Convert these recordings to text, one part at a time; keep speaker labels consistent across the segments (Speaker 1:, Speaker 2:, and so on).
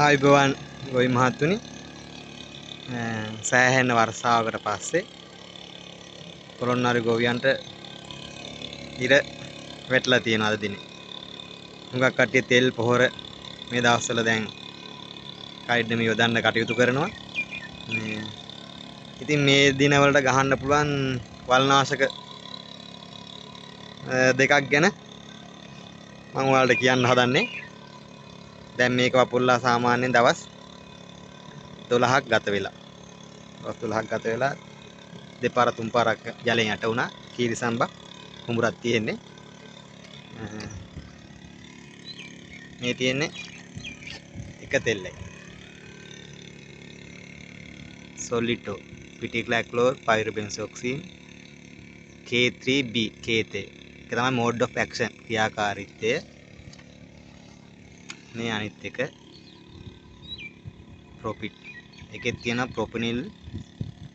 Speaker 1: ආයුබෝවන් ගොවි මහත්තුනි සෑහෙන වර්ෂාවකට පස්සේ පොළොන්නරු ගොවියන්ට ඉර වැටලා තියෙනවා අද දිනේ. හුඟක් කට්ටිය තෙල් පොහොර මේ දවස්වල දැන් කයිඩ්ඩම යොදන්න කටයුතු කරනවා. ඉතින් මේ දිනවලට ගහන්න පුළුවන් වල්නාශක දෙකක් ගැන මම ඔයාලට කියන්න හදන්නේ. දැන් මේක වපුරලා සාමාන්‍යයෙන් දවස් 12ක් ගත වෙලා. දවස් 12ක් ගත වෙලා දෙපාර තුන් පාරක් ජලයෙන් යට වුණා. කීරිසම්බා කුඹුරක් තියෙන්නේ. මේ තියෙන්නේ එක තෙල්ලයි. සොලිටෝ පිටික්ලැක්ලෝර් පයිරබෙන්සොක්සින් K3B KT. ඒක තමයි මෝඩ් ඔෆ් ඇක්ෂන් ක්‍රියාකාරීත්වය. මේ අනිත් එක ප්‍රොපිට්. එකේ තියෙන ප්‍රොපිනිල්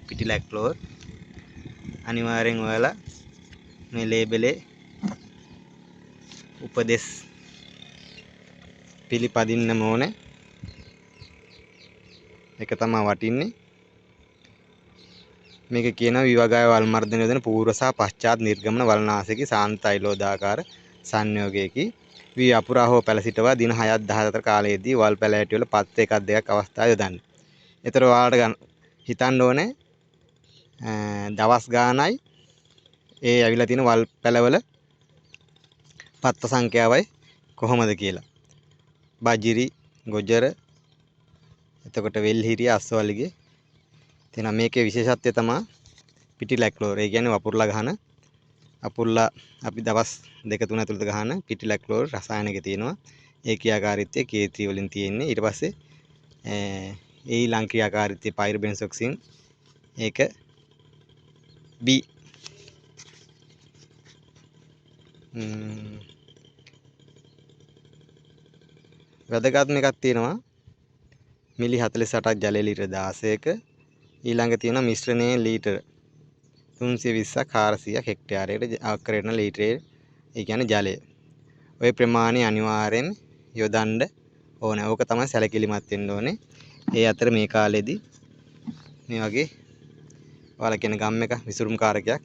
Speaker 1: පිටිලැක්ලෝර්. අනිවාර්යෙන් ඔයාලා මේ ලේබලේ උපදෙස් පිළිපදින්නම ඕනේ. ඒක තමයි වටින්නේ. මේක කියනවා විවගාය වල් මර්ධනය යොදන පූර්ව සහ පශ්චාත් නිර්ගමන වල්නාශකී සාන්තයිලෝදාකාර සංයෝගයකි. වී අපුරා හෝ පැල සිටවා දින 6ක් 14 කාලයේදී වල් පැල ඇටි වල පත් එකක් දෙකක් අවස්ථා යොදන්න. ඒතර ඔයාලට හිතන්න ඕනේ දවස් ගානයි ඒ ඇවිල්ලා තියෙන වල් පැලවල පත්ත සංඛ්‍යාවයි කොහොමද කියලා. බජිරි, ගොජර, එතකොට වෙල්හිරිය, අස්සවලිගේ තියෙනවා. මේකේ විශේෂත්වය තමයි පිටිලැක්ලෝර්. ඒ කියන්නේ වපුරලා ගහන අපුරලා අපි දවස් 2-3 ඇතුළත ගහන පිටිලැක්ලෝර් රසායනික තියෙනවා. ඒ ක්‍රියාකාරීත්වය K3 වලින් තියෙන්නේ. ඊට පස්සේ ඒ ඊළඟ ක්‍රියාකාරීත්වය පයිරබෙන්සොක්සින් ඒක B. වැදගත්ම එකක් තියෙනවා මිලි 48ක් ජලය ලීටර් 16ක. ඊළඟ තියෙනවා මිශ්‍රණයේ ලීටර් 320ක් 400ක් හෙක්ටයාරයකට අවකරන ලීටරේ. ඒ කියන්නේ ජලය. ওই ප්‍රමාණය අනිවාර්යෙන් යොදන්න ඕනේ. ඕක තමයි සැලකිලිමත් වෙන්න ඕනේ. ඒ අතර මේ කාලෙදී මේ වගේ ඔයාලා කියන ගම් එක විසුරුම් කාරකයක්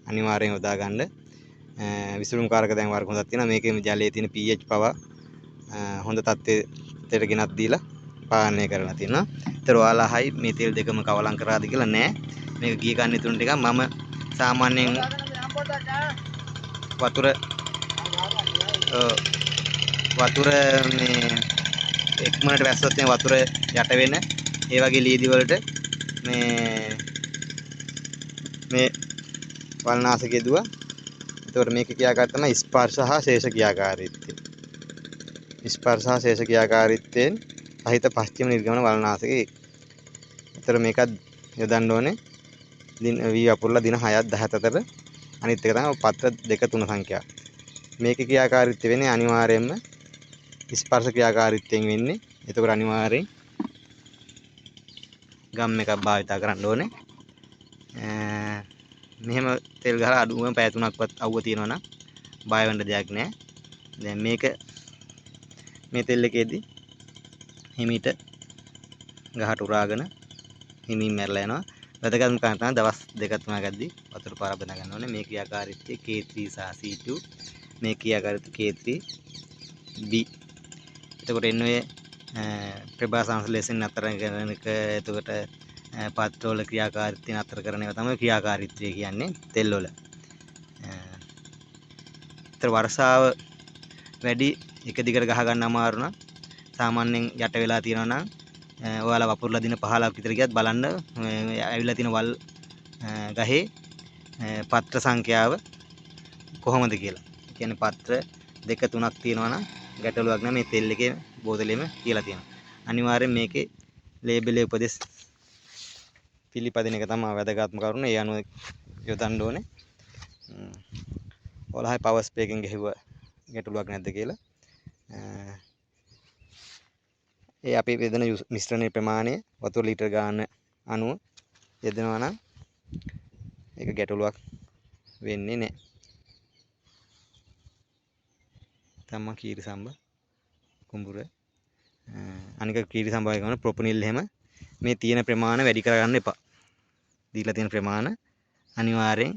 Speaker 1: අනිවාර්යෙන් යොදා ගන්න. විසුරුම් කාරක දැන් වර්ග හොඳක් තියෙනවා. මේකේ ජලයේ තියෙන pH පවා හොඳ තත්ත්වයට ගෙනත් දීලා පාලනය කරලා තියෙනවා. ඒතර ඔයාලා හයි මේ තෙල් දෙකම කවලම් කරාද කියලා නෑ. මේක ගිය ගන්න තුන ටිකක් මම සාමාන්‍යයෙන් වතුර මේ එක්මනට වැස්සොත් මේ වතුර යට වෙන ඒ වගේ ලීදි වලට මේ වල්නාශකයේ දුවා. එතකොට මේක ක්‍රියාකාරී තමයි ස්පර්ශ හා ශේෂ ක්‍රියාකාරීත්වය. ස්පර්ශ හා ශේෂ ක්‍රියාකාරීත්වයෙන් සහිත පශ්චිම නිර්ගමන වල්නාශකයේ. එතකොට මේකත් යොදන්න ඕනේ වී වපුරලා දින 6ක් 14ට. අනිත් එක තමයි පත්‍ර 2 3 සංඛ්‍යාව. මේකේ ක්‍රියාකාරීත්වය වෙන්නේ අනිවාර්යයෙන්ම ස්පර්ශ ක්‍රියාකාරීත්වයෙන් වෙන්නේ. එතකොට අනිවාර්යෙන් ගම් එකක් භාවිත කරන්න ඕනේ. මෙහෙම තෙල් ගහලා අඩුවම පැය 3ක්වත් අවුව තියෙනවා නම් බය වෙන්න දෙයක් නැහැ. දැන් මේ තෙල් එකේදී හිමීට ගහට උරාගෙන හිමින් මැරලා යනවා. වැදගත්ම කාරණා තමයි දවස් 2-3ක් ගද්දී වතුර පාර බඳ ගන්න ඕනේ. මේ ක්‍රියාකාරීත්වය K3 සහ C2. මේ ක්‍රියාකාරීත්වය K3B. එතකොට එන්නේ ප්‍රභා සංශ්ලේෂණ නතර කරන එක. එතකොට පත්‍රවල ක්‍රියාකාරීත්වය නතර කරන ඒවා තමයි ක්‍රියාකාරීත්වය කියන්නේ තෙල් වල. ඒතර වර්ෂාව වැඩි එක දිගට ගහ ගන්න අමාරු නම් සාමාන්‍යයෙන් යට වෙලා තියෙනවා නම් ඔයාලා වපුරලා දින 15ක් විතර ගියත් බලන්න ඇවිල්ලා තියෙන වල් ගහේ පත්‍ර සංඛ්‍යාව කොහොමද කියලා. ඒ කියන්නේ පත්‍ර 2-3ක් තියෙනවා නම් ගැටලුවක් නැහැ. මේ තෙල් එකේ බෝතලෙම කියලා තියෙනවා. අනිවාර්යෙන් මේකේ ලේබලේ උපදෙස් පිළිපදින එක තමයි වැදගත්ම කරුණ. ඒ අනුව යොදන්න ඕනේ. ඔයාලා පවර් ස්ප්‍රේ එකෙන් ගහුවා ගැටලුවක් නැද්ද කියලා. ඒ අපි යොදන මිශ්‍රණයේ ප්‍රමාණය වතුර ලීටර් ගාන අනුව යොදනවා නම් ඒක ගැටලුවක් වෙන්නේ නැහැ. තම කීරිසම්බ කුඹුර අනික කීරි සම්භාවය කරන ප්‍රොපනිල් එහෙම මේ තියෙන ප්‍රමාණය වැඩි කරගන්න එපා. දීලා තියෙන ප්‍රමාණය අනිවාර්යෙන්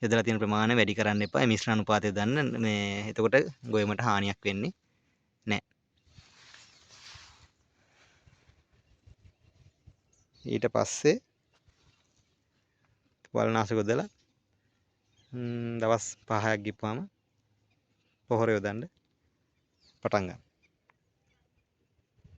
Speaker 1: යොදලා තියෙන ප්‍රමාණය වැඩි කරන්න එපා. මිශ්‍ර අනුපාතය දන්න මේ එතකොට ගොයමට හානියක් වෙන්නේ නැහැ. ඊට පස්සේ වල්නාශක යොදලා දවස් 5ක් ගිහුවාම පොහොර යොදන්න පටන් ගන්න.